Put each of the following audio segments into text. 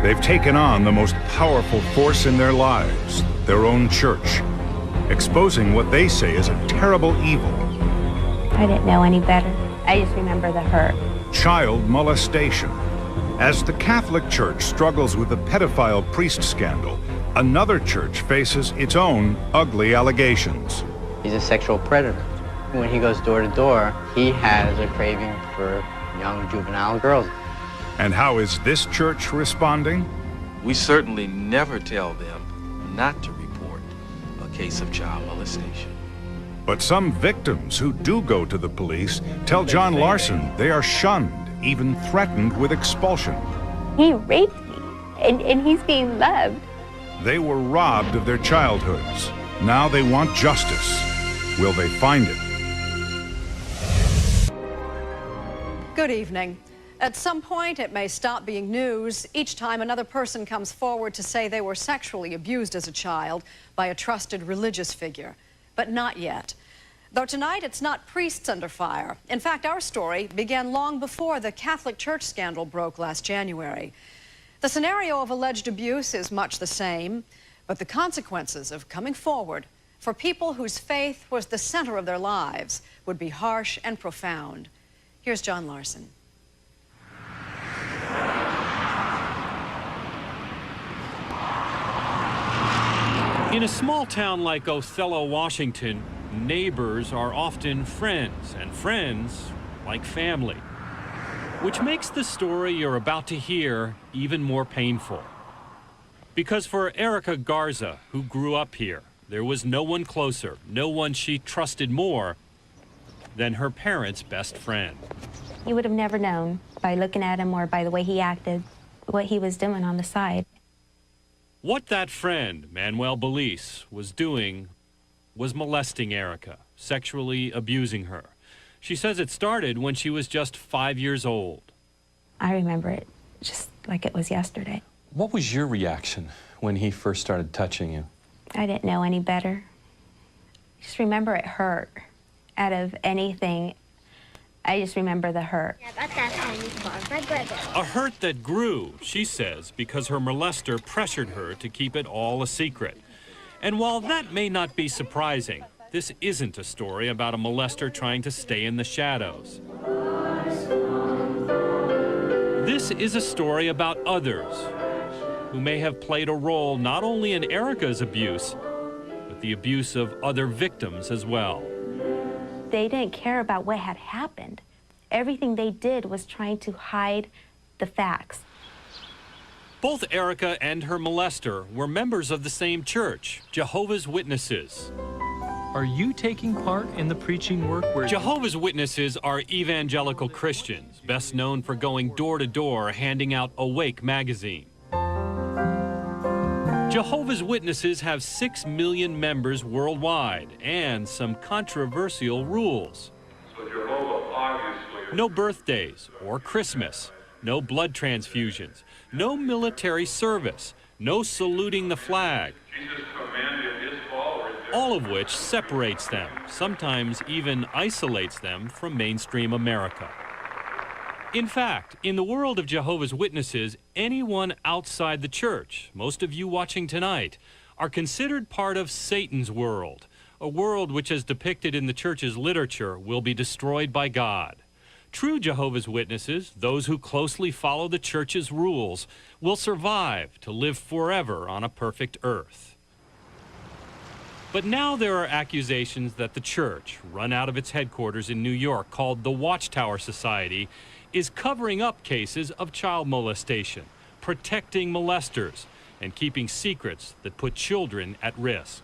They've taken on the most powerful force in their lives, their own church, exposing what they say is a terrible evil. I didn't know any better. I just remember the hurt. Child molestation. As the Catholic Church struggles with the pedophile priest scandal, another church faces its own ugly allegations. He's a sexual predator. When he goes door to door, he has a craving for young juvenile girls. And how is this church responding? We certainly never tell them not to report a case of child molestation. But some victims who do go to the police tell John Larson they are shunned, even threatened with expulsion. He raped me, and he's being loved. They were robbed of their childhoods. Now they want justice. Will they find it? Good evening. At some point, it may stop being news each time another person comes forward to say they were sexually abused as a child by a trusted religious figure. But not yet. Though tonight, it's not priests under fire. In fact, our story began long before the Catholic Church scandal broke last January. The scenario of alleged abuse is much the same, but the consequences of coming forward for people whose faith was the center of their lives would be harsh and profound. Here's John Larson. In a small town like Othello, Washington, neighbors are often friends, and friends like family, which makes the story you're about to hear even more painful. Because for Erica Garza, who grew up here, there was no one closer, no one she trusted more than her parents' best friend. You would have never known by looking at him or by the way he acted what he was doing on the side. What that friend, Manuel Belize, was doing was molesting Erica, sexually abusing her. She says it started when she was just 5 years old. I remember it just like it was yesterday. What was your reaction when he first started touching you? I didn't know any better. I just remember it hurt. Out of anything, I just remember the hurt. A hurt that grew, she says, because her molester pressured her to keep it all a secret. And while that may not be surprising, this isn't a story about a molester trying to stay in the shadows. This is a story about others who may have played a role not only in Erica's abuse, but the abuse of other victims as well. They didn't care about what had happened. Everything they did was trying to hide the facts. Both Erica and her molester were members of the same church, Jehovah's Witnesses. Are you taking part in the preaching work where... Jehovah's Witnesses are evangelical Christians, best known for going door to door handing out Awake magazine. Jehovah's Witnesses have 6 million members worldwide and some controversial rules. No birthdays or Christmas, no blood transfusions, no military service, no saluting the flag. All of which separates them, sometimes even isolates them from mainstream America. In fact, in the world of Jehovah's Witnesses, anyone outside the church, most of you watching tonight, are considered part of Satan's world, a world which, as depicted in the church's literature, will be destroyed by God. True Jehovah's Witnesses, those who closely follow the church's rules, will survive to live forever on a perfect earth. But now there are accusations that the church, run out of its headquarters in New York, called the Watchtower Society, is covering up cases of child molestation, protecting molesters, and keeping secrets that put children at risk.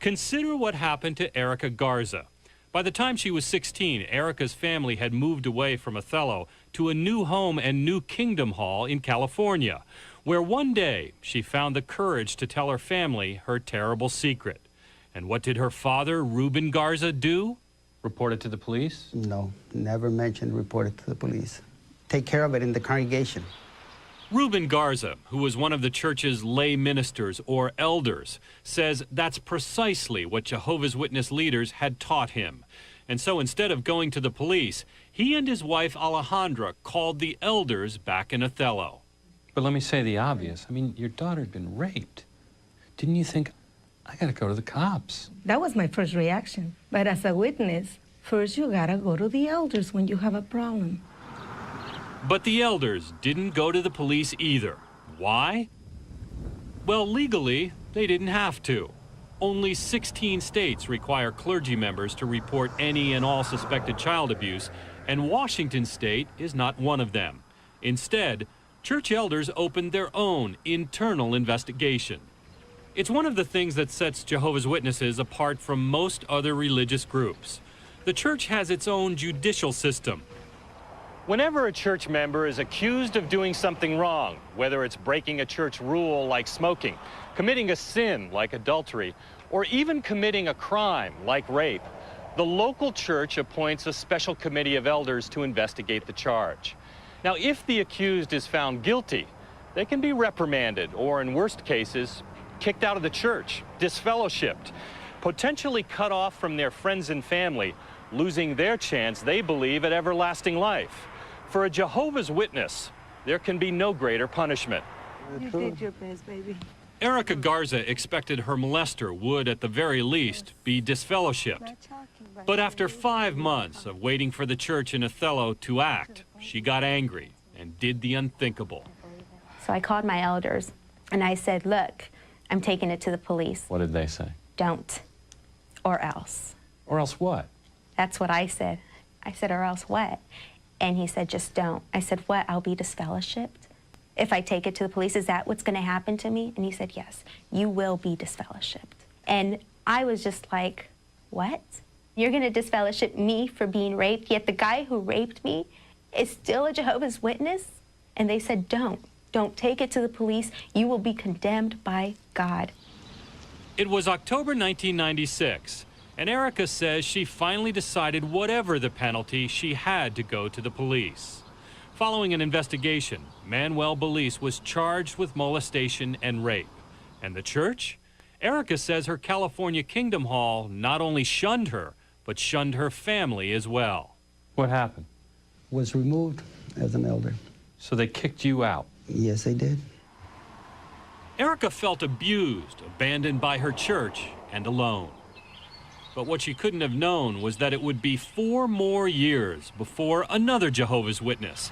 Consider what happened to Erica Garza. By the time she was 16, Erica's family had moved away from Othello to a new home and new Kingdom Hall in California, where one day she found the courage to tell her family her terrible secret. And what did her father, Reuben Garza, do? Report it to the police? No, never mentioned report it to the police. Take care of it in the congregation. Reuben Garza, who was one of the church's lay ministers or elders, says that's precisely what Jehovah's Witness leaders had taught him. And so instead of going to the police, he and his wife Alejandra called the elders back in Othello. But let me say the obvious. I mean, your daughter had been raped. Didn't you think, I gotta go to the cops? That was my first reaction. But as a witness, first you gotta go to the elders when you have a problem. But the elders didn't go to the police either. Why? Well, legally, they didn't have to. Only 16 states require clergy members to report any and all suspected child abuse, and Washington State is not one of them. Instead, church elders opened their own internal investigation. It's one of the things that sets Jehovah's Witnesses apart from most other religious groups. The church has its own judicial system. Whenever a church member is accused of doing something wrong, whether it's breaking a church rule like smoking, committing a sin like adultery, or even committing a crime like rape, the local church appoints a special committee of elders to investigate the charge. Now, if the accused is found guilty, they can be reprimanded or, in worst cases, kicked out of the church, disfellowshipped, potentially cut off from their friends and family, losing their chance, they believe, at everlasting life. For a Jehovah's Witness, there can be no greater punishment. You did your best, baby. Erica Garza expected her molester would, at the very least, be disfellowshipped. But after 5 months of waiting for the church in Othello to act, she got angry and did the unthinkable. So I called my elders and I said, look, I'm taking it to the police. What did they say? Don't, or else. Or else what? That's what I said. I said, or else what? And he said, just don't. I said, what, I'll be disfellowshipped? If I take it to the police, is that what's gonna happen to me? And he said, yes, you will be disfellowshipped. And I was just like, what? You're gonna disfellowship me for being raped, yet the guy who raped me is still a Jehovah's Witness? And they said, don't take it to the police. You will be condemned by God. It was October 1996, and Erica says she finally decided whatever the penalty, she had to go to the police. Following an investigation, Manuel Belize was charged with molestation and rape. And the church? Erica says her California Kingdom Hall not only shunned her, but shunned her family as well. What happened? Was removed as an elder. So they kicked you out? Yes, they did. Erica felt abused, abandoned by her church, and alone. But what she couldn't have known was that it would be 4 more years before another Jehovah's Witness.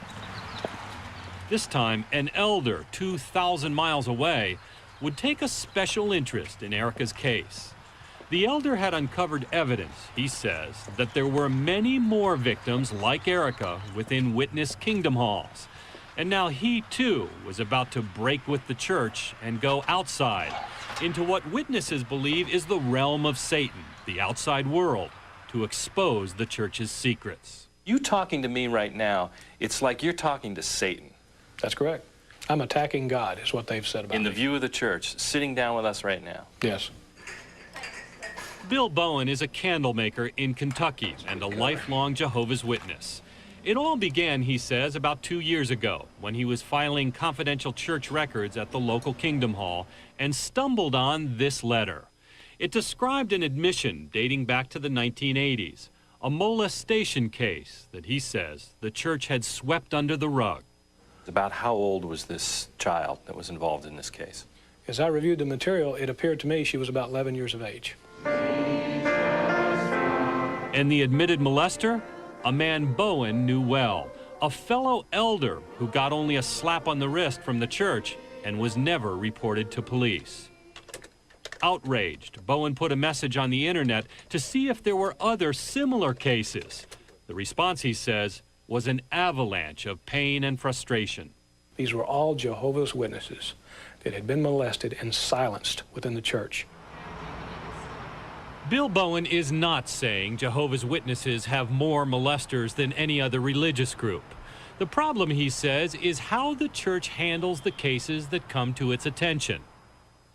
This time, an elder 2,000 miles away would take a special interest in Erica's case. The elder had uncovered evidence, he says, that there were many more victims like Erica within witness kingdom halls. And now he, too, was about to break with the church and go outside into what witnesses believe is the realm of Satan, the outside world, to expose the church's secrets. You talking to me right now, it's like you're talking to Satan. That's correct. I'm attacking God, is what they've said about me. In the view of the church, sitting down with us right now. Yes. Bill Bowen is a candle maker in Kentucky and a lifelong Jehovah's Witness. It all began, he says, about 2 years ago when he was filing confidential church records at the local Kingdom Hall and stumbled on this letter. It described an admission dating back to the 1980s, a molestation case that he says the church had swept under the rug. About how old was this child that was involved in this case? As I reviewed the material, it appeared to me she was about 11 years of age. And the admitted molester? A man Bowen knew well, a fellow elder who got only a slap on the wrist from the church and was never reported to police. Outraged, Bowen put a message on the internet to see if there were other similar cases. The response, he says, was an avalanche of pain and frustration. These were all Jehovah's Witnesses that had been molested and silenced within the church. Bill Bowen is not saying Jehovah's Witnesses have more molesters than any other religious group. The problem, he says, is how the church handles the cases that come to its attention.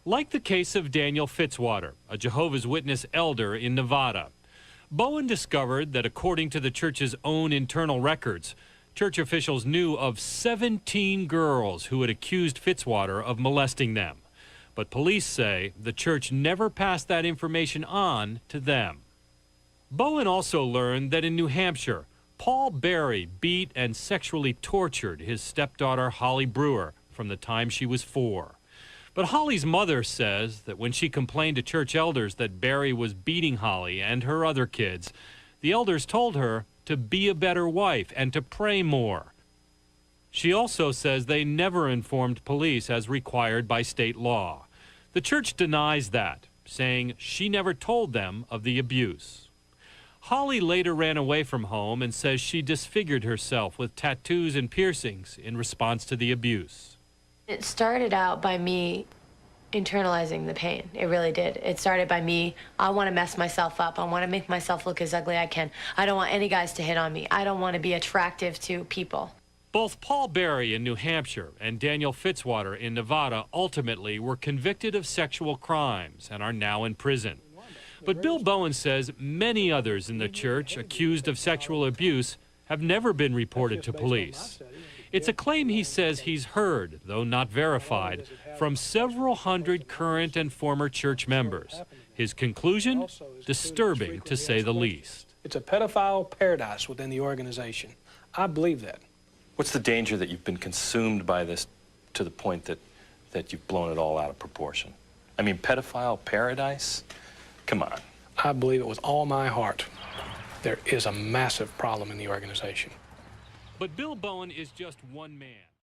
Like the case of Daniel Fitzwater, a Jehovah's Witness elder in Nevada. Bowen discovered that according to the church's own internal records, church officials knew of 17 girls who had accused Fitzwater of molesting them. But police say the church never passed that information on to them. Bowen also learned that in New Hampshire, Paul Berry beat and sexually tortured his stepdaughter Holly Brewer from the time she was 4. But Holly's mother says that when she complained to church elders that Barry was beating Holly and her other kids, the elders told her to be a better wife and to pray more. She also says they never informed police as required by state law. The church denies that, saying she never told them of the abuse. Holly later ran away from home and says she disfigured herself with tattoos and piercings in response to the abuse. It started out by me internalizing the pain. It really did. It started by me, I want to mess myself up. I want to make myself look as ugly as I can. I don't want any guys to hit on me. I don't want to be attractive to people. Both Paul Barry in New Hampshire and Daniel Fitzwater in Nevada ultimately were convicted of sexual crimes and are now in prison. But Bill Bowen says many others in the church accused of sexual abuse have never been reported to police. It's a claim he says he's heard, though not verified, from several hundred current and former church members. His conclusion? Disturbing, to say the least. It's a pedophile paradise within the organization. I believe that. What's the danger that you've been consumed by this to the point that you've blown it all out of proportion? I mean, pedophile paradise? Come on. I believe it with all my heart. There is a massive problem in the organization. But Bill Bowen is just one man.